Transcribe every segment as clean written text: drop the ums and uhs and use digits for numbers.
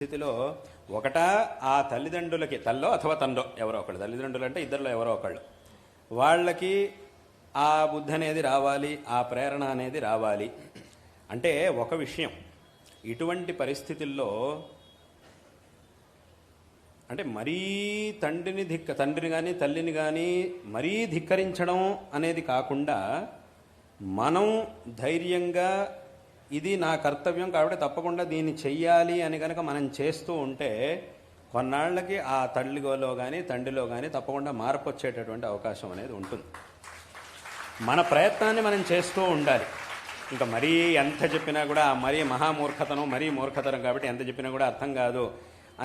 స్థితిలో ఒకటా ఆ తల్లిదండ్రులకి తల్లో అథవా తండ్రో ఎవరో ఒకళ్ళు, తల్లిదండ్రులు అంటే ఇద్దరిలో ఎవరో ఒకళ్ళు, వాళ్ళకి ఆ బుద్ధి అనేది రావాలి, ఆ ప్రేరణ అనేది రావాలి. అంటే ఒక విషయం, ఇటువంటి పరిస్థితుల్లో అంటే మరీ తండ్రిని కానీ తల్లిని కానీ మరీ ధిక్కరించడం అనేది కాకుండా, మనం ధైర్యంగా ఇది నా కర్తవ్యం కాబట్టి తప్పకుండా దీన్ని చెయ్యాలి అని కనుక మనం చేస్తూ ఉంటే కొన్నాళ్ళకి ఆ తల్లిలో కానీ తండ్రిలో కానీ తప్పకుండా మార్పు వచ్చేటటువంటి అవకాశం అనేది ఉంటుంది. మన ప్రయత్నాన్ని మనం చేస్తూ ఉండాలి. ఇంకా మరీ ఎంత చెప్పినా కూడా మరీ మహామూర్ఖతనం, మరీ మూర్ఖతనం కాబట్టి ఎంత చెప్పినా కూడా అర్థం కాదు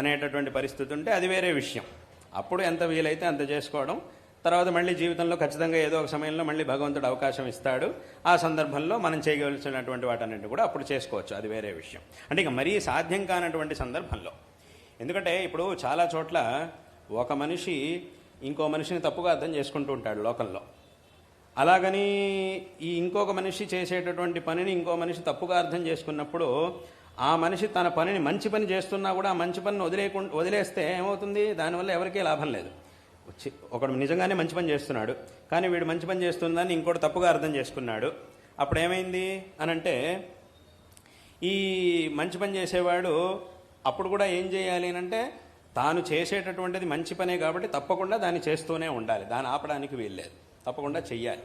అనేటటువంటి పరిస్థితి ఉంటే అది వేరే విషయం. అప్పుడు ఎంత వీలైతే అంత చేసుకోవడం, తర్వాత మళ్ళీ జీవితంలో ఖచ్చితంగా ఏదో ఒక సమయంలో మళ్ళీ భగవంతుడు అవకాశం ఇస్తాడు. ఆ సందర్భంలో మనం చేయవలసినటువంటి వాటన్నింటి కూడా అప్పుడు చేసుకోవచ్చు, అది వేరే విషయం. అంటే ఇక మరీ సాధ్యం కానటువంటి సందర్భంలో, ఎందుకంటే ఇప్పుడు చాలా చోట్ల ఒక మనిషి ఇంకో మనిషిని తప్పుగా అర్థం చేసుకుంటూ ఉంటాడు లోకంలో. అలాగని ఈ ఇంకొక మనిషి చేసేటటువంటి పనిని ఇంకో మనిషి తప్పుగా అర్థం చేసుకున్నప్పుడు ఆ మనిషి తన పనిని మంచి పని చేస్తున్నా కూడా ఆ మంచి పనిని వదిలేస్తే ఏమవుతుంది? దానివల్ల ఎవరికీ లాభం లేదు. ఒకడు నిజంగానే మంచి పని చేస్తున్నాడు, కానీ వీడు మంచి పని చేస్తుందని ఇంకోటి తప్పుగా అర్థం చేసుకున్నాడు. అప్పుడు ఏమైంది అనంటే, ఈ మంచి పని చేసేవాడు అప్పుడు కూడా ఏం చేయాలి అంటే, తాను చేసేటటువంటిది మంచి పనే కాబట్టి తప్పకుండా దాన్ని చేస్తూనే ఉండాలి, దాన్ని ఆపడానికి వీల్లేదు, తప్పకుండా చెయ్యాలి.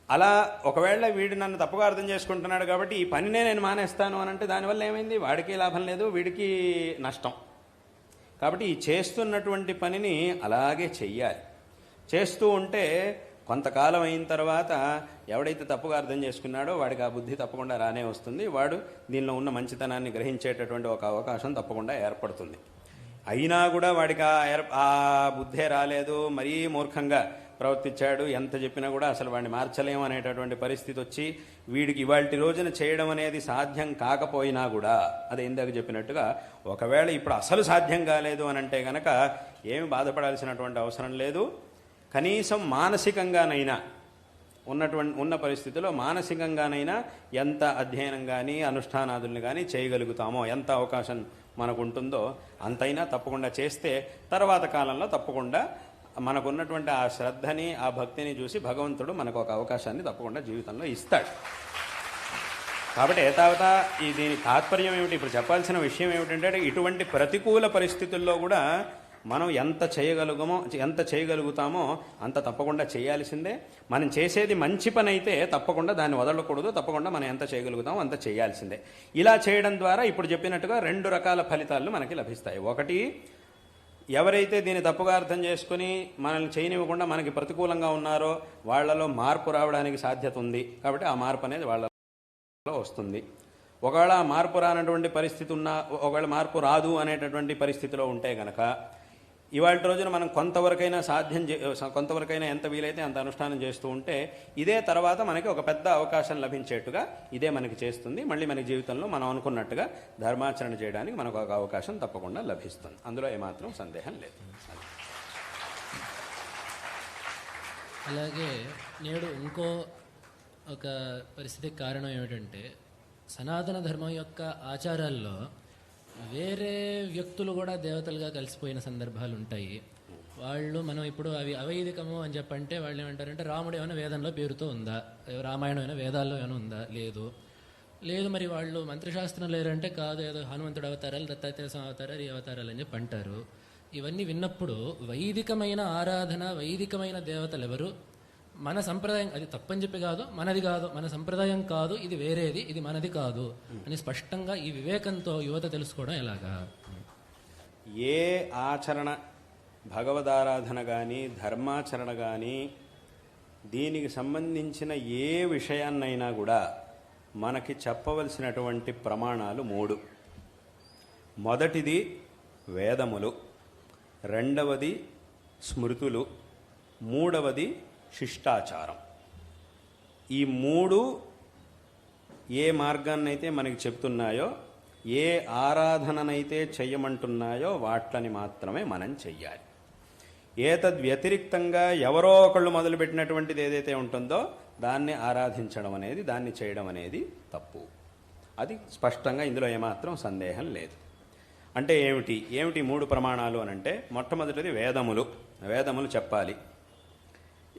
అలా ఒకవేళ వీడు నన్ను తప్పుగా అర్థం చేసుకుంటున్నాడు కాబట్టి ఈ పనినే నేను మానేస్తాను అనంటే దానివల్ల ఏమైంది? వాడికి లాభం లేదు, వీడికి నష్టం. కాబట్టి ఈ చేస్తున్నటువంటి పనిని అలాగే చెయ్యాలి. చేస్తూ ఉంటే కొంతకాలం అయిన తర్వాత ఎవడైతే తప్పుగా అర్థం చేసుకున్నాడో వాడికి ఆ బుద్ధి తప్పకుండా రానే వస్తుంది. వాడు దీనిలో ఉన్న మంచితనాన్ని గ్రహించేటటువంటి ఒక అవకాశం తప్పకుండా ఏర్పడుతుంది. అయినా కూడా వాడికి ఆ బుద్ధే రాలేదు, మరీ మూర్ఖంగా ప్రవర్తించాడు, ఎంత చెప్పినా కూడా అసలు వాడిని మార్చలేము అనేటటువంటి పరిస్థితి వచ్చి వీడికి ఇవాల్టి రోజున చేయడం అనేది సాధ్యం కాకపోయినా కూడా, అదే ఇందాక చెప్పినట్టుగా ఒకవేళ ఇప్పుడు అసలు సాధ్యం కాలేదు అని అంటే కనుక ఏమి బాధపడాల్సినటువంటి అవసరం లేదు. కనీసం మానసికంగానైనా ఉన్న పరిస్థితిలో మానసికంగానైనా ఎంత అధ్యయనం కానీ అనుష్ఠానాదుల్ని కానీ చేయగలుగుతామో, ఎంత అవకాశం మనకు ఉంటుందో అంతైనా తప్పకుండా చేస్తే తర్వాత కాలంలో తప్పకుండా మనకున్నటువంటి ఆ శ్రద్ధని ఆ భక్తిని చూసి భగవంతుడు మనకు ఒక అవకాశాన్ని తప్పకుండా జీవితంలో ఇస్తాడు. కాబట్టి ఏతావతా దీని తాత్పర్యం ఏమిటి, ఇప్పుడు చెప్పాల్సిన విషయం ఏమిటంటే, ఇటువంటి ప్రతికూల పరిస్థితుల్లో కూడా మనం ఎంత చేయగలుగుతామో అంత తప్పకుండా చేయాల్సిందే. మనం చేసేది మంచి పని అయితే తప్పకుండా దాన్ని వదలకూడదు, తప్పకుండా మనం ఎంత చేయగలుగుతామో అంత చేయాల్సిందే. ఇలా చేయడం ద్వారా ఇప్పుడు చెప్పినట్టుగా 2 రకాల ఫలితాలు మనకి లభిస్తాయి. ఒకటి, ఎవరైతే దీన్ని తప్పుగా అర్థం చేసుకుని మనల్ని చేయనివ్వకుండా మనకి ప్రతికూలంగా ఉన్నారో వాళ్లలో మార్పు రావడానికి సాధ్యత ఉంది, కాబట్టి ఆ మార్పు అనేది వాళ్ళలో వస్తుంది. ఒకవేళ ఆ మార్పు రానటువంటి పరిస్థితి ఉన్నా, ఒకవేళ మార్పు రాదు అనేటటువంటి పరిస్థితిలో ఉంటే గనక ఇవాళ రోజున మనం కొంతవరకైనా ఎంత వీలైతే అంత అనుష్ఠానం చేస్తూ ఉంటే ఇదే తర్వాత మనకి ఒక పెద్ద అవకాశం లభించేట్టుగా ఇదే మనకి చేస్తుంది. మళ్ళీ మన జీవితంలో మనం అనుకున్నట్టుగా ధర్మాచరణ చేయడానికి మనకు ఒక అవకాశం తప్పకుండా లభిస్తుంది, అందులో ఏమాత్రం సందేహం లేదు. అలాగే నేడు ఇంకో ఒక పరిస్థితికి కారణం ఏమిటంటే, సనాతన ధర్మం యొక్క ఆచారాల్లో వేరే వ్యక్తులు కూడా దేవతలుగా కలిసిపోయిన సందర్భాలు ఉంటాయి. మనం ఇప్పుడు అవి అవైదికము అని చెప్పంటే వాళ్ళు ఏమంటారంటే, రాముడు ఏమైనా వేదంలో పేరుతో ఉందా, రామాయణం అయినా వేదాల్లో ఏమైనా ఉందా, లేదు మరి వాళ్ళు మంత్రశాస్త్రం లేరంటే కాదు, ఏదో హనుమంతుడు అవతారాలు, దత్తాత్రేయ అవతారాలు, ఈ అవతారాలు అని చెప్పి అంటారు. ఇవన్నీ విన్నప్పుడు వైదికమైన ఆరాధన, వైదికమైన దేవతలు ఎవరు, మన సంప్రదాయం అది తప్పని చెప్పి కాదు, మనది కాదు, మన సంప్రదాయం కాదు, ఇది వేరేది, ఇది మనది కాదు అని స్పష్టంగా ఈ వివేకంతో యువత తెలుసుకోవడం ఎలాగా? ఏ ఆచరణ, భగవదారాధన కానీ ధర్మాచరణ కానీ దీనికి సంబంధించిన ఏ విషయాన్నైనా కూడా మనకి చెప్పవలసినటువంటి ప్రమాణాలు 3. మొదటిది వేదములు, రెండవది స్మృతులు, మూడవది శిష్టాచారం. ఈ 3 ఏ మార్గాన్నైతే మనకి చెప్తున్నాయో, ఏ ఆరాధననైతే చెయ్యమంటున్నాయో వాట్లని మాత్రమే మనం చెయ్యాలి. ఏతద్వ్యతిరిక్తంగా ఎవరో ఒకళ్ళు మొదలుపెట్టినటువంటిది ఏదైతే ఉంటుందో దాన్ని ఆరాధించడం అనేది, దాన్ని చేయడం అనేది తప్పు. అది స్పష్టంగా ఇందులో ఏమాత్రం సందేహం లేదు. అంటే ఏమిటి ఏమిటి 3 ప్రమాణాలు అని అంటే, మొట్టమొదటిది వేదములు చెప్పాలి.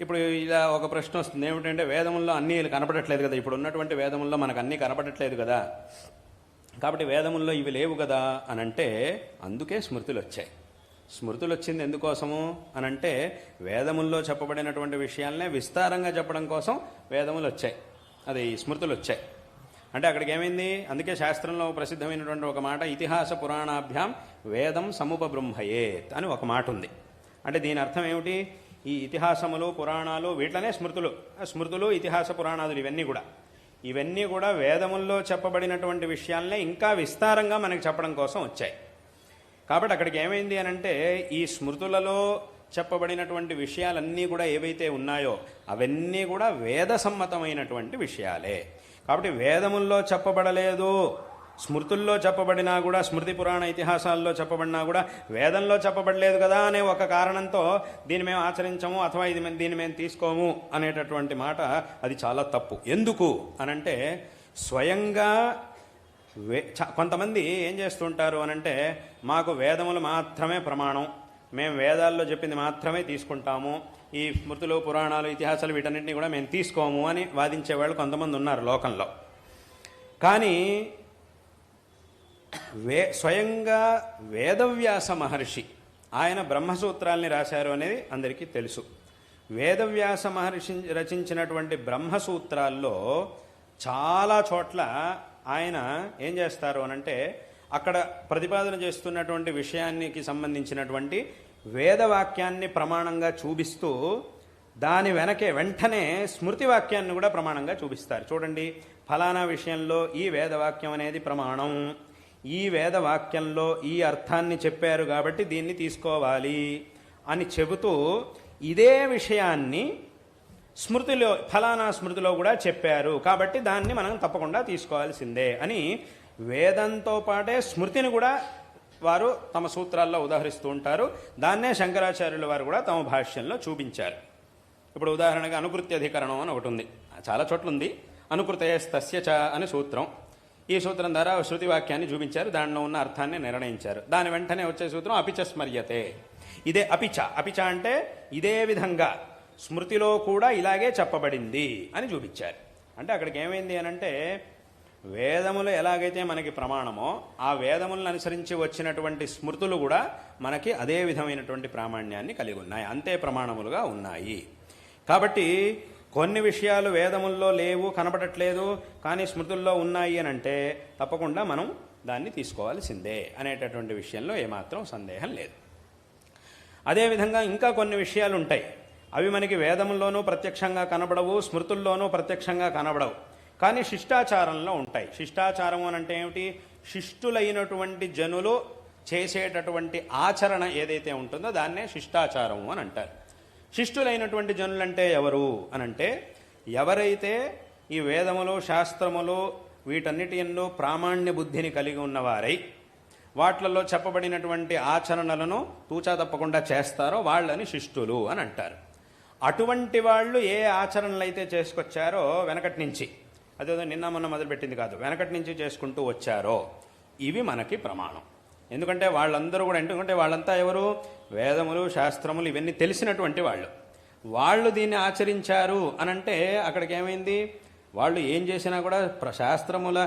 ఇప్పుడు ఇలా ఒక ప్రశ్న వస్తుంది, ఏమిటంటే వేదముల్లో అన్నీ కనపడట్లేదు కదా, ఇప్పుడు ఉన్నటువంటి వేదముల్లో మనకు అన్నీ కనపడట్లేదు కదా, కాబట్టి వేదముల్లో ఇవి లేవు కదా అని అంటే, అందుకే స్మృతులు వచ్చాయి. స్మృతులు వచ్చింది ఎందుకోసము అనంటే, వేదముల్లో చెప్పబడినటువంటి విషయాలనే విస్తారంగా చెప్పడం కోసం వేదములు వచ్చాయి, అది స్మృతులు వచ్చాయి. అంటే అక్కడికి ఏమైంది, అందుకే శాస్త్రంలో ప్రసిద్ధమైనటువంటి ఒక మాట, ఇతిహాస పురాణాభ్యాం వేదం సముపబృంహయేత్ అని ఒక మాట ఉంది. అంటే దీని అర్థం ఏమిటి, ఈ ఇతిహాసములు పురాణాలు వీటిలోనే స్మృతులు ఇతిహాస పురాణాదులు ఇవన్నీ కూడా వేదముల్లో చెప్పబడినటువంటి విషయాలనే ఇంకా విస్తారంగా మనకి చెప్పడం కోసం వచ్చాయి. కాబట్టి అక్కడికి ఏమైంది అనంటే, ఈ స్మృతులలో చెప్పబడినటువంటి విషయాలన్నీ కూడా ఏవైతే ఉన్నాయో అవన్నీ కూడా వేద సమ్మతమైనటువంటి విషయాలే. కాబట్టి వేదముల్లో చెప్పబడలేదు, స్మృతుల్లో చెప్పబడినా కూడా, స్మృతి పురాణ ఇతిహాసాల్లో చెప్పబడినా కూడా వేదంలో చెప్పబడలేదు కదా అనే ఒక కారణంతో దీన్ని మేము ఆచరించము అథవా దీన్ని మేము తీసుకోము అనేటటువంటి మాట అది చాలా తప్పు. ఎందుకు అనంటే, స్వయంగా కొంతమంది ఏం చేస్తుంటారు అనంటే, మాకు వేదములు మాత్రమే ప్రమాణం, మేము వేదాల్లో చెప్పింది మాత్రమే తీసుకుంటాము, ఈ స్మృతులు పురాణాలు ఇతిహాసాలు వీటన్నిటిని కూడా మేము తీసుకోము అని వాదించేవాళ్ళు కొంతమంది ఉన్నారు లోకంలో. కానీ స్వయంగా వేదవ్యాస మహర్షి ఆయన బ్రహ్మసూత్రాల్ని రాశారు అనేది అందరికీ తెలుసు. వేదవ్యాస మహర్షి రచించినటువంటి బ్రహ్మసూత్రాల్లో చాలా చోట్ల ఆయన ఏం చేస్తారు అనంటే, అక్కడ ప్రతిపాదన చేస్తున్నటువంటి విషయానికి సంబంధించినటువంటి వేదవాక్యాన్ని ప్రమాణంగా చూపిస్తూ దాని వెంటనే స్మృతి వాక్యాన్ని కూడా ప్రమాణంగా చూపిస్తారు. చూడండి, ఫలానా విషయంలో ఈ వేదవాక్యం అనేది ప్రమాణం, ఈ వేదవాక్యంలో ఈ అర్థాన్ని చెప్పారు కాబట్టి దీన్ని తీసుకోవాలి అని చెబుతూ ఇదే విషయాన్ని ఫలానా స్మృతిలో కూడా చెప్పారు కాబట్టి దాన్ని మనం తప్పకుండా తీసుకోవాల్సిందే అని వేదంతో పాటే స్మృతిని కూడా వారు తమ సూత్రాల్లో ఉదాహరిస్తూ ఉంటారు. దాన్నే శంకరాచార్యుల వారు కూడా తమ భాష్యంలో చూపించారు. ఇప్పుడు ఉదాహరణగా అనుకృత్యధికరణం అని ఒకటి ఉంది, చాలా చోట్ల ఉంది. అనుకృతయస్తస్య చ అని సూత్రం. ఈ సూత్రం ద్వారా శృతి వాక్యాన్ని చూపించారు, దానిలో ఉన్న అర్థాన్ని నిర్ణయించారు. దాని వెంటనే వచ్చే సూత్రం అపిచ స్మర్యతే. ఇదే అపిచ అంటే ఇదే విధంగా స్మృతిలో కూడా ఇలాగే చెప్పబడింది అని చూపించారు. అంటే అక్కడికి ఏమైంది అనంటే, వేదములు ఎలాగైతే మనకి ప్రమాణమో ఆ వేదములను అనుసరించి వచ్చినటువంటి స్మృతులు కూడా మనకి అదే విధమైనటువంటి ప్రామాణ్యాన్ని కలిగి ఉన్నాయి, అంతే ప్రమాణములుగా ఉన్నాయి. కాబట్టి కొన్ని విషయాలు వేదముల్లో లేవు, కనపడట్లేదు, కానీ స్మృతుల్లో ఉన్నాయి అని అంటే తప్పకుండా మనం దాన్ని తీసుకోవాల్సిందే అనేటటువంటి విషయంలో ఏమాత్రం సందేహం లేదు. అదేవిధంగా ఇంకా కొన్ని విషయాలు ఉంటాయి, అవి మనకి వేదముల్లోనూ ప్రత్యక్షంగా కనబడవు, స్మృతుల్లోనూ ప్రత్యక్షంగా కనబడవు, కానీ శిష్టాచారంలో ఉంటాయి. శిష్టాచారం అని అంటే ఏమిటి, శిష్టులైనటువంటి జనులు చేసేటటువంటి ఆచరణ ఏదైతే ఉంటుందో దాన్నే శిష్టాచారము అని అంటారు. శిష్టులైనటువంటి జనులంటే ఎవరు అనంటే, ఎవరైతే ఈ వేదములు శాస్త్రములు వీటన్నిటి యందు ప్రామాణ్య బుద్ధిని కలిగి ఉన్నవారై వాట్లలో చెప్పబడినటువంటి ఆచరణలను తూచా తప్పకుండా చేస్తారో వాళ్ళని శిష్టులు అని అంటారు. అటువంటి వాళ్ళు ఏ ఆచరణలు అయితే చేసుకొచ్చారో వెనకటి నుంచి, అదేదో నిన్న మొన్న మొదలుపెట్టింది కాదు, వెనకటి నుంచి చేసుకుంటూ వచ్చారో ఇవి మనకి ప్రమాణం. ఎందుకంటే వాళ్ళందరూ కూడా, ఎందుకంటే వాళ్ళంతా ఎవరు, వేదములు శాస్త్రములు ఇవన్నీ తెలిసినటువంటి వాళ్ళు దీన్ని ఆచరించారు అనంటే అక్కడికి ఏమైంది, వాళ్ళు ఏం చేసినా కూడా శాస్త్రముల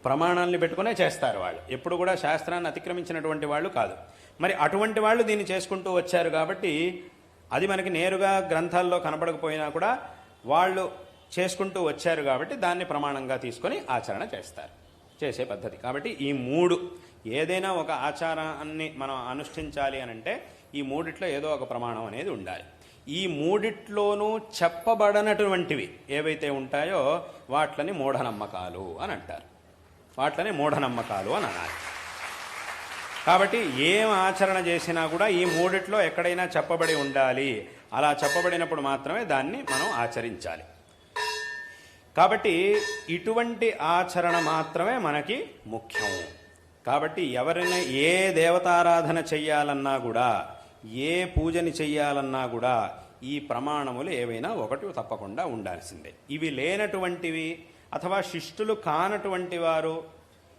ప్రమాణాలని పెట్టుకునే చేస్తారు. వాళ్ళు ఎప్పుడు కూడా శాస్త్రాన్ని అతిక్రమించినటువంటి వాళ్ళు కాదు. మరి అటువంటి వాళ్ళు దీన్ని చేసుకుంటూ వచ్చారు కాబట్టి అది మనకి నేరుగా గ్రంథాల్లో కనబడకపోయినా కూడా వాళ్ళు చేసుకుంటూ వచ్చారు కాబట్టి దాన్ని ప్రమాణంగా తీసుకొని ఆచరణ చేసే పద్ధతి. కాబట్టి ఈ 3 ఏదైనా ఒక ఆచారాన్ని మనం అనుష్ఠించాలి అనంటే ఈ 3 ఏదో ఒక ప్రమాణం అనేది ఉండాలి. ఈ 3 చెప్పబడనటువంటివి ఏవైతే ఉంటాయో వాట్లని మూఢనమ్మకాలు అని అంటారు, వాట్లని మూఢనమ్మకాలు అని అనాలి. కాబట్టి ఏం ఆచరణ చేసినా కూడా ఈ 3 ఎక్కడైనా చెప్పబడి ఉండాలి, అలా చెప్పబడినప్పుడు మాత్రమే దాన్ని మనం ఆచరించాలి. కాబట్టి ఇటువంటి ఆచరణ మాత్రమే మనకి ముఖ్యం. కాబట్టి ఎవరైనా ఏ దేవతారాధన చెయ్యాలన్నా కూడా, ఏ పూజని చెయ్యాలన్నా కూడా ఈ ప్రమాణములు ఏవైనా ఒకటి తప్పకుండా ఉండాల్సిందే. ఇవి లేనటువంటివి అథవా శిష్టులు కానటువంటి వారు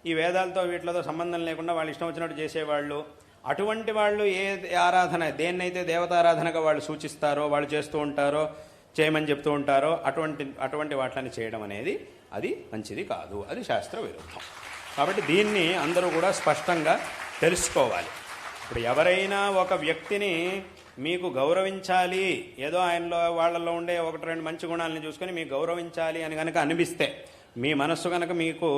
ఈ వేదాలతో వీటితో సంబంధం లేకుండా వాళ్ళు ఇష్టం వచ్చినట్టు చేసేవాళ్ళు, అటువంటి వాళ్ళు ఏ ఆరాధన దేన్నైతే దేవతారాధనగా వాళ్ళు సూచిస్తారో, వాళ్ళు చేస్తూ ఉంటారో, చేయమని చెప్తూ ఉంటారో అటువంటి వాటిని చేయడం అనేది అది మంచిది కాదు, అది శాస్త్ర విరుద్ధం. కాబట్టి దీన్ని అందరూ కూడా స్పష్టంగా తెలుసుకోవాలి. ఇప్పుడు ఎవరైనా ఒక వ్యక్తిని మీకు గౌరవించాలి, ఏదో ఆయనలో వాళ్ళలో ఉండే ఒకటి రెండు మంచి గుణాలను చూసుకొని మీకు గౌరవించాలి అని కనుక అనిపిస్తే, మీ మనస్సు కనుక మీకు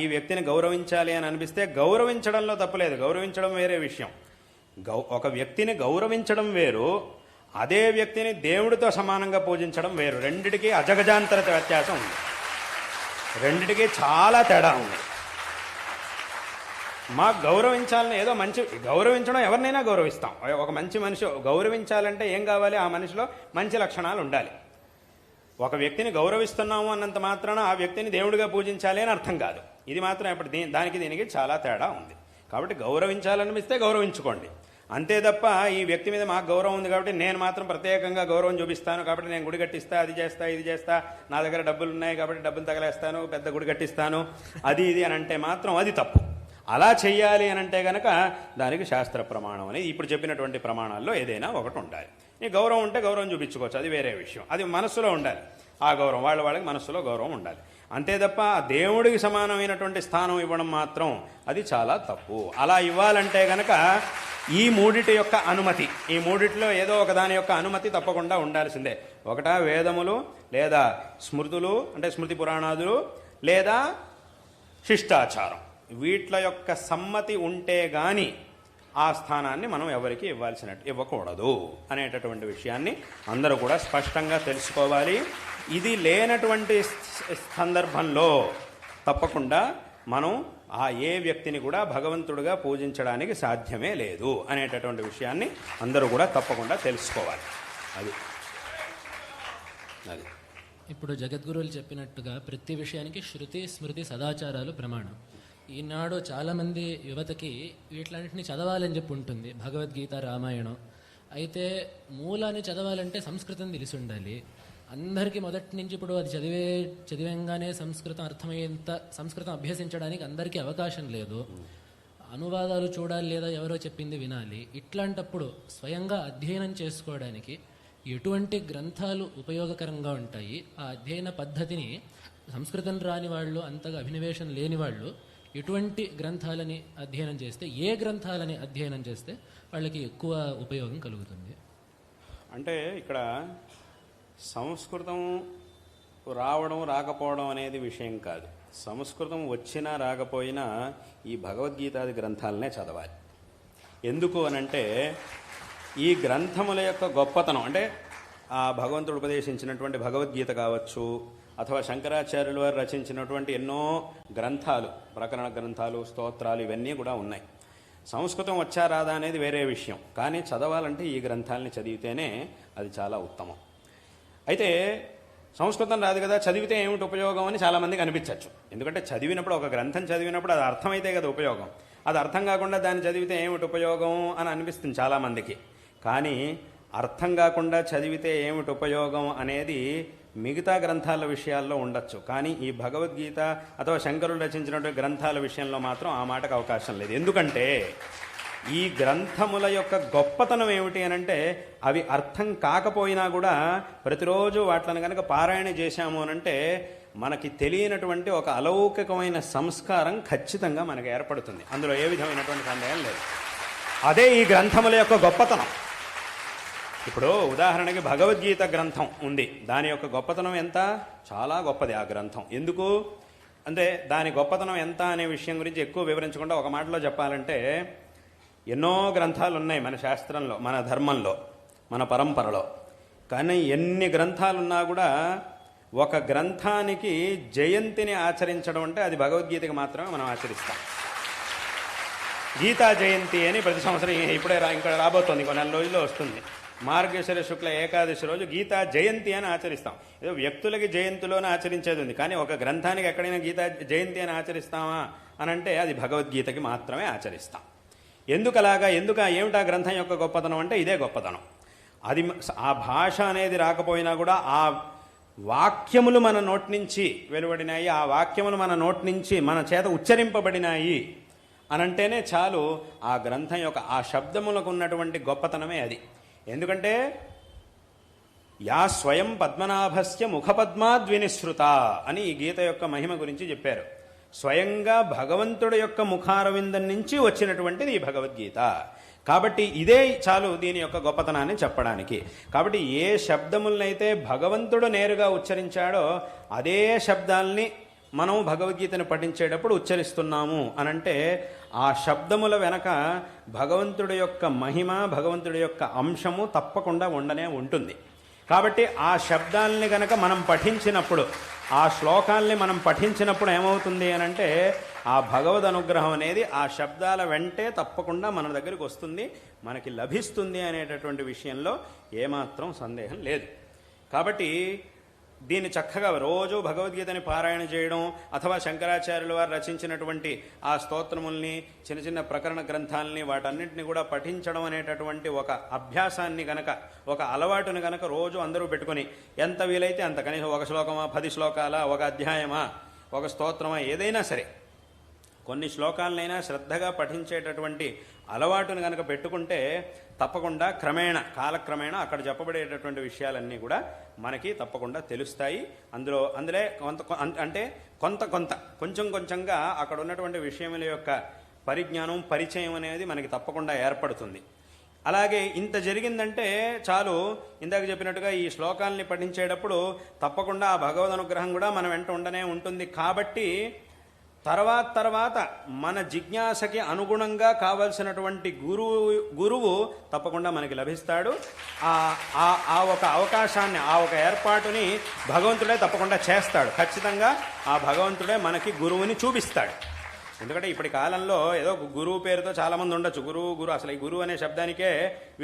ఈ వ్యక్తిని గౌరవించాలి అని అనిపిస్తే గౌరవించడంలో తప్పులేదు, గౌరవించడం వేరే విషయం. ఒక వ్యక్తిని గౌరవించడం వేరు, అదే వ్యక్తిని దేవుడితో సమానంగా పూజించడం వేరు. రెండిటికీ అజగజాంతర వ్యత్యాసం ఉంది, రెండిటికీ చాలా తేడా ఉంది. మాకు గౌరవించాలని ఏదో మంచి గౌరవించడం ఎవరినైనా గౌరవిస్తాం. ఒక మంచి మనిషి గౌరవించాలంటే ఏం కావాలి? ఆ మనిషిలో మంచి లక్షణాలు ఉండాలి. ఒక వ్యక్తిని గౌరవిస్తున్నాము అన్నంత మాత్రాన ఆ వ్యక్తిని దేవుడిగా పూజించాలి అని అర్థం కాదు. ఇది మాత్రం ఇప్పుడు దీనికి చాలా తేడా ఉంది. కాబట్టి గౌరవించాలనిపిస్తే గౌరవించుకోండి, అంతే తప్ప ఈ వ్యక్తి మీద మాకు గౌరవం ఉంది కాబట్టి నేను మాత్రం ప్రత్యేకంగా గౌరవం చూపిస్తాను, కాబట్టి నేను గుడి కట్టిస్తా, అది చేస్తా, ఇది చేస్తా, నా దగ్గర డబ్బులు ఉన్నాయి కాబట్టి డబ్బులు తగలేస్తాను, పెద్ద గుడి కట్టిస్తాను, అది ఇది అని అంటే మాత్రం అది తప్పు. అలా చెయ్యాలి అని అంటే కనుక దానికి శాస్త్ర ప్రమాణం అనేది ఇప్పుడు చెప్పినటువంటి ప్రమాణాల్లో ఏదైనా ఒకటి ఉండాలి. ఈ గౌరవం ఉంటే గౌరవం చూపించుకోవచ్చు, అది వేరే విషయం. అది మనస్సులో ఉండాలి, ఆ గౌరవం వాళ్ళకి మనస్సులో గౌరవం ఉండాలి. అంతే తప్ప దేవుడికి సమానమైనటువంటి స్థానం ఇవ్వడం మాత్రం అది చాలా తప్పు. అలా ఇవ్వాలంటే కనుక ఈ మూడిటి యొక్క అనుమతి, ఈ మూడిటిలో ఏదో ఒక దాని యొక్క అనుమతి తప్పకుండా ఉండాల్సిందే. ఒకట వేదములు లేదా స్మృతులు అంటే స్మృతి పురాణాదులు లేదా శిష్టాచారం, వీట్ల యొక్క సమ్మతి ఉంటే గాని ఆ స్థానాన్ని మనం ఎవరికి ఇవ్వకూడదు అనేటటువంటి విషయాన్ని అందరూ కూడా స్పష్టంగా తెలుసుకోవాలి. ఇది లేనటువంటి సందర్భంలో తప్పకుండా మనం ఏ వ్యక్తిని కూడా భగవంతుడిగా పూజించడానికి సాధ్యమే లేదు అనేటటువంటి విషయాన్ని అందరూ కూడా తప్పకుండా తెలుసుకోవాలి. అది ఇప్పుడు జగద్గురువులు చెప్పినట్టుగా ప్రతి విషయానికి శృతి స్మృతి సదాచారాలు ప్రమాణం. ఈనాడు చాలామంది యువతకి వీటిలన్నింటినీ చదవాలని చెప్పి ఉంటుంది, భగవద్గీత రామాయణం. అయితే మూలాన్ని చదవాలంటే సంస్కృతం తెలిసి ఉండాలి. అందరికీ మొదటి నుంచి ఇప్పుడు అది చదివేంగానే సంస్కృతం అర్థమయ్యేంత సంస్కృతం అభ్యసించడానికి అందరికీ అవకాశం లేదు. అనువాదాలు చూడాలి లేదా ఎవరో చెప్పింది వినాలి. ఇట్లాంటప్పుడు స్వయంగా అధ్యయనం చేసుకోవడానికి ఎటువంటి గ్రంథాలు ఉపయోగకరంగా ఉంటాయి, ఆ అధ్యయన పద్ధతిని సంస్కృతం రాని వాళ్ళు, అంతగా అభినవేశం లేని వాళ్ళు ఎటువంటి గ్రంథాలని అధ్యయనం చేస్తే, ఏ గ్రంథాలని అధ్యయనం చేస్తే వాళ్ళకి ఎక్కువ ఉపయోగం కలుగుతుంది? అంటే ఇక్కడ సంస్కృతం రావడం రాకపోవడం అనేది విషయం కాదు. సంస్కృతం వచ్చినా రాకపోయినా ఈ భగవద్గీతాది గ్రంథాలనే చదవాలి. ఎందుకు అనంటే ఈ గ్రంథముల యొక్క గొప్పతనం, అంటే ఆ భగవంతుడు ఉపదేశించినటువంటి భగవద్గీత కావచ్చు, అథవా శంకరాచార్యుల వారు రచించినటువంటి ఎన్నో గ్రంథాలు, ప్రకరణ గ్రంథాలు, స్తోత్రాలు, ఇవన్నీ కూడా ఉన్నాయి. సంస్కృతం వచ్చా రాదా అనేది వేరే విషయం, కానీ చదవాలంటే ఈ గ్రంథాలని చదివితేనే అది చాలా ఉత్తమం. అయితే సంస్కృతం రాదు కదా, చదివితే ఏమిటి ఉపయోగం అని చాలామందికి అనిపించవచ్చు. ఎందుకంటే చదివినప్పుడు, ఒక గ్రంథం చదివినప్పుడు అది అర్థమైతే కదా ఉపయోగం. అది అర్థం కాకుండా దాన్ని చదివితే ఏమిటి ఉపయోగం అని అనిపిస్తుంది చాలామందికి. కానీ అర్థం కాకుండా చదివితే ఏమిటి ఉపయోగం అనేది మిగతా గ్రంథాల విషయాల్లో ఉండొచ్చు, కానీ ఈ భగవద్గీత అథవా శంకరులు రచించినటువంటి గ్రంథాల విషయంలో మాత్రం ఆ మాటకు అవకాశం లేదు. ఎందుకంటే ఈ గ్రంథముల యొక్క గొప్పతనం ఏమిటి అనంటే అవి అర్థం కాకపోయినా కూడా ప్రతిరోజు వాటిని కనుక పారాయణ చేశాము అనంటే మనకి తెలియనటువంటి ఒక అలౌకికమైన సంస్కారం ఖచ్చితంగా మనకు ఏర్పడుతుంది. అందులో ఏ విధమైనటువంటి సందేహం లేదు. అదే ఈ గ్రంథముల యొక్క గొప్పతనం. ఇప్పుడు ఉదాహరణకి భగవద్గీత గ్రంథం ఉంది, దాని యొక్క గొప్పతనం ఎంత? చాలా గొప్పది ఆ గ్రంథం. ఎందుకు అంటే దాని గొప్పతనం ఎంత అనే విషయం గురించి ఎక్కువ వివరించకుండా ఒక మాటలో చెప్పాలంటే, ఎన్నో గ్రంథాలు ఉన్నాయి మన శాస్త్రంలో, మన ధర్మంలో, మన పరంపరలో. కానీ ఎన్ని గ్రంథాలున్నా కూడా ఒక గ్రంథానికి జయంతిని ఆచరించడం అంటే అది భగవద్గీతకి మాత్రమే మనం ఆచరిస్తాం. గీతా జయంతి అని ప్రతి సంవత్సరం ఇప్పుడే ఇంకా రాబోతోంది, కొన్ని నెల రోజుల్లో వస్తుంది. మార్గశిర శుక్ల ఏకాదశి రోజు గీతా జయంతి అని ఆచరిస్తాం. ఏదో వ్యక్తులకి జయంతిలోనే ఆచరించేది ఉంది, కానీ ఒక గ్రంథానికి ఎక్కడైనా గీతా జయంతి అని ఆచరిస్తామా అనంటే అది భగవద్గీతకి మాత్రమే ఆచరిస్తాం. ఎందుకు అలాగా? ఏమిటా గ్రంథం యొక్క గొప్పతనం అంటే ఇదే గొప్పతనం. అది ఆ భాష అనేది రాకపోయినా కూడా ఆ వాక్యములు మన నోటి నుంచి వెలువడినాయి, ఆ వాక్యములు మన నోటి నుంచి మన చేత ఉచ్చరింపబడినాయి అనంటేనే చాలు ఆ గ్రంథం యొక్క ఆ శబ్దములకు ఉన్నటువంటి గొప్పతనమే అది. ఎందుకంటే యా స్వయం పద్మనాభస్య ముఖపద్మాద్వినిశ్రుత అని ఈ గీత యొక్క మహిమ గురించి చెప్పారు. స్వయంగా భగవంతుడి యొక్క ముఖారవిందం నుంచి వచ్చినటువంటిది ఈ భగవద్గీత. కాబట్టి ఇదే చాలు దీని యొక్క గొప్పతనాన్ని చెప్పడానికి. కాబట్టి ఏ శబ్దములనైతే భగవంతుడు నేరుగా ఉచ్చరించాడో అదే శబ్దాల్ని మనం భగవద్గీతను పఠించేటప్పుడు ఉచ్చరిస్తున్నాము అనంటే ఆ శబ్దముల వెనక భగవంతుడి యొక్క మహిమ, భగవంతుడి యొక్క అంశము తప్పకుండా ఉండనే ఉంటుంది. కాబట్టి ఆ శబ్దాల్ని గనక మనం పఠించినప్పుడు, ఆ శ్లోకాల్ని మనం పఠించినప్పుడు ఏమవుతుంది అనంటే ఆ భగవద్ అనుగ్రహం అనేది ఆ శబ్దాల వెంటే తప్పకుండా మన దగ్గరికి వస్తుంది, మనకి లభిస్తుంది అనేటటువంటి విషయంలో ఏమాత్రం సందేహం లేదు. కాబట్టి దీన్ని చక్కగా రోజు భగవద్గీతని పారాయణ చేయడం, అథవా శంకరాచార్యుల వారు రచించినటువంటి ఆ స్తోత్రముల్ని, చిన్న చిన్న ప్రకరణ గ్రంథాలని వాటన్నింటినీ కూడా పఠించడం అనేటటువంటి ఒక అభ్యాసాన్ని గనక, ఒక అలవాటుని గనక రోజు అందరూ పెట్టుకొని ఎంత వీలైతే అంత, కనీసం ఒక శ్లోకమా, 10 శ్లోకాలా, ఒక అధ్యాయమా, ఒక స్తోత్రమా, ఏదైనా సరే కొన్ని శ్లోకాలనైనా శ్రద్ధగా పఠించేటటువంటి అలవాటును కనుక పెట్టుకుంటే తప్పకుండా కాలక్రమేణా అక్కడ చెప్పబడేటటువంటి విషయాలన్నీ కూడా మనకి తప్పకుండా తెలుస్తాయి. అందులో కొంచెం కొంచెంగా అక్కడ ఉన్నటువంటి విషయముల యొక్క పరిజ్ఞానం, పరిచయం అనేది మనకి తప్పకుండా ఏర్పడుతుంది. అలాగే ఇంత జరిగిందంటే చాలు, ఇందాక చెప్పినట్టుగా ఈ శ్లోకాలని పఠించేటప్పుడు తప్పకుండా ఆ భగవద్ అనుగ్రహం కూడా మన వెంట ఉండనే ఉంటుంది. కాబట్టి తర్వాత మన జిజ్ఞాసకి అనుగుణంగా కావలసినటువంటి గురువు తప్పకుండా మనకి లభిస్తాడు. ఆ ఒక అవకాశాన్ని, ఆ ఒక ఏర్పాటుని భగవంతుడే తప్పకుండా చేస్తాడు. ఖచ్చితంగా ఆ భగవంతుడే మనకి గురువుని చూపిస్తాడు. ఎందుకంటే ఇప్పటి కాలంలో ఏదో గురువు పేరుతో చాలామంది ఉండొచ్చు. గురువు అసలు ఈ గురువు అనే శబ్దానికే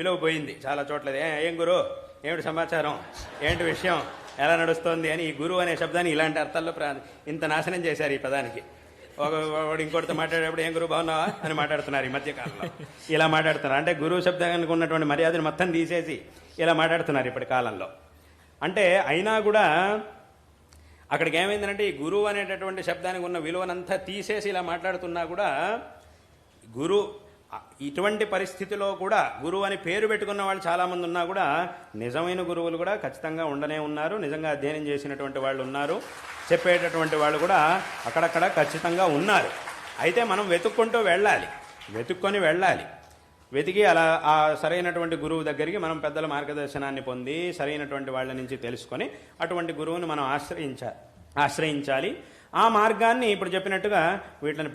విలువ పోయింది చాలా చోట్ల. ఏం గురువు, ఏమిటి సమాచారం, ఏంటి విషయం, ఎలా నడుస్తోంది అని ఈ గురువు అనే శబ్దాన్ని ఇలాంటి అర్థాల్లో ఇంత నాశనం చేశారు ఈ పదానికి. వాడు ఇంకోటితో మాట్లాడేటప్పుడు ఏం గురువు బాగున్నావా అని మాట్లాడుతున్నారు ఈ మధ్యకాలంలో. ఇలా మాట్లాడుతున్నారు అంటే గురువు శబ్దానికి ఉన్నటువంటి మర్యాదను మొత్తం తీసేసి ఇలా మాట్లాడుతున్నారు ఇప్పటి కాలంలో. అంటే అయినా కూడా అక్కడికి ఏమైందంటే ఈ గురువు అనేటటువంటి శబ్దానికి ఉన్న విలువనంతా తీసేసి ఇలా మాట్లాడుతున్నా కూడా ఇటువంటి పరిస్థితిలో కూడా గురువు అని పేరు పెట్టుకున్న వాళ్ళు చాలామంది ఉన్నా కూడా నిజమైన గురువులు కూడా ఖచ్చితంగా ఉండనే ఉన్నారు. నిజంగా అధ్యయనం చేసినటువంటి వాళ్ళు ఉన్నారు, చెప్పేటటువంటి వాళ్ళు కూడా అక్కడక్కడ ఖచ్చితంగా ఉన్నారు. అయితే మనం వెతుక్కొని వెళ్ళాలి. వెతికి అలా ఆ సరైనటువంటి గురువు దగ్గరికి మనం పెద్దల మార్గదర్శనాన్ని పొంది సరైనటువంటి వాళ్ళ నుంచి తెలుసుకొని అటువంటి గురువుని మనం ఆశ్రయించాలి. ఆ మార్గాన్ని ఇప్పుడు చెప్పినట్టుగా వీటిని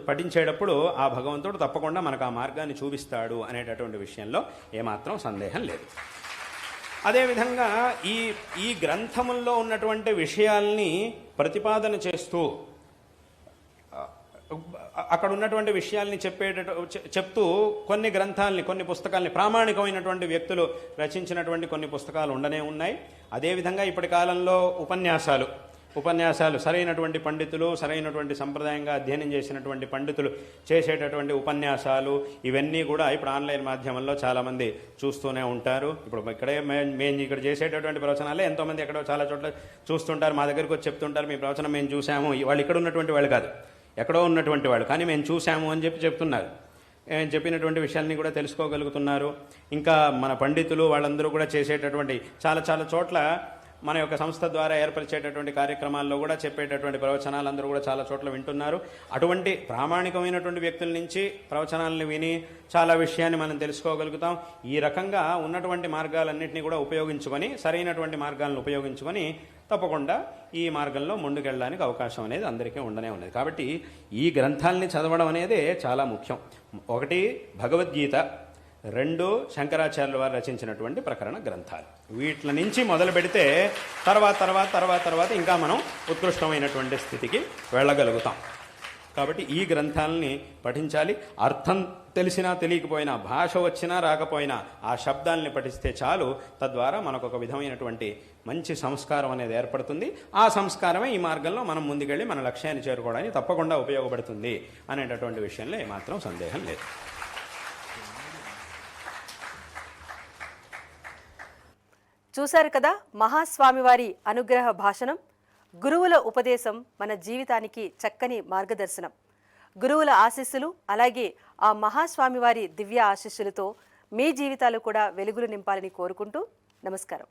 పఠించేటప్పుడు ఆ భగవంతుడు తప్పకుండా మనకు ఆ మార్గాన్ని చూపిస్తాడు అనేటటువంటి విషయంలో ఏమాత్రం సందేహం లేదు. అదేవిధంగా ఈ గ్రంథముల్లో ఉన్నటువంటి విషయాల్ని ప్రతిపాదన చేస్తూ అక్కడ ఉన్నటువంటి విషయాల్ని చెప్తూ కొన్ని గ్రంథాలని, కొన్ని పుస్తకాలని, ప్రామాణికమైనటువంటి వ్యక్తులు రచించినటువంటి కొన్ని పుస్తకాలు ఉండనే ఉన్నాయి. అదేవిధంగా ఇప్పటి కాలంలో ఉపన్యాసాలు సరైనటువంటి పండితులు, సరైనటువంటి సంప్రదాయంగా అధ్యయనం చేసినటువంటి పండితులు చేసేటటువంటి ఉపన్యాసాలు, ఇవన్నీ కూడా ఇప్పుడు ఆన్లైన్ మాధ్యమంలో చాలామంది చూస్తూనే ఉంటారు. ఇప్పుడు మేము ఇక్కడ చేసేటటువంటి ప్రవచనాలే ఎంతోమంది ఎక్కడో చాలా చోట్ల చూస్తుంటారు, మా దగ్గరికి వచ్చి చెప్తుంటారు, మీ ప్రవచనం మేము చూసాము. వాళ్ళు ఇక్కడ ఉన్నటువంటి వాళ్ళు కాదు, ఎక్కడో ఉన్నటువంటి వాళ్ళు, కానీ మేము చూసాము అని చెప్తున్నారు. చెప్పినటువంటి విషయాల్ని కూడా తెలుసుకోగలుగుతున్నారు. ఇంకా మన పండితులు వాళ్ళందరూ కూడా చేసేటటువంటి చాలా చోట్ల మన యొక్క సంస్థ ద్వారా ఏర్పరిచేటటువంటి కార్యక్రమాల్లో కూడా చెప్పేటటువంటి ప్రవచనాలు అందరూ కూడా చాలా చోట్ల వింటున్నారు. అటువంటి ప్రామాణికమైనటువంటి వ్యక్తుల నుంచి ప్రవచనాలను విని చాలా విషయాన్ని మనం తెలుసుకోగలుగుతాం. ఈ రకంగా ఉన్నటువంటి మార్గాలన్నింటినీ కూడా ఉపయోగించుకొని, సరైనటువంటి మార్గాలను ఉపయోగించుకొని తప్పకుండా ఈ మార్గంలో ముందుకెళ్ళడానికి అవకాశం అనేది అందరికీ ఉండనే ఉన్నది. కాబట్టి ఈ గ్రంథాలని చదవడం అనేది చాలా ముఖ్యం. ఒకటి భగవద్గీత, 2 శంకరాచార్యుల వారు రచించినటువంటి ప్రకరణ గ్రంథాలు. వీటి నుంచి మొదలు పెడితే తర్వాత ఇంకా మనం ఉత్కృష్టమైనటువంటి స్థితికి వెళ్ళగలుగుతాం. కాబట్టి ఈ గ్రంథాలని పఠించాలి. అర్థం తెలిసినా తెలియకపోయినా, భాష వచ్చినా రాకపోయినా ఆ శబ్దాలని పఠిస్తే చాలు. తద్వారా మనకు ఒక విధమైనటువంటి మంచి సంస్కారం అనేది ఏర్పడుతుంది. ఆ సంస్కారమే ఈ మార్గంలో మనం ముందుకెళ్ళి మన లక్ష్యాన్ని చేరుకోవడానికి తప్పకుండా ఉపయోగపడుతుంది అనేటటువంటి విషయంలో ఏమాత్రం సందేహం లేదు. చూశారు కదా మహాస్వామివారి అనుగ్రహ భాషణం. గురువుల ఉపదేశం మన జీవితానికి చక్కని మార్గదర్శనం. గురువుల ఆశీస్సులు అలాగే ఆ మహాస్వామివారి దివ్య ఆశీస్సులతో మీ జీవితాలు కూడా వెలుగులు నింపాలని కోరుకుంటూ నమస్కారం.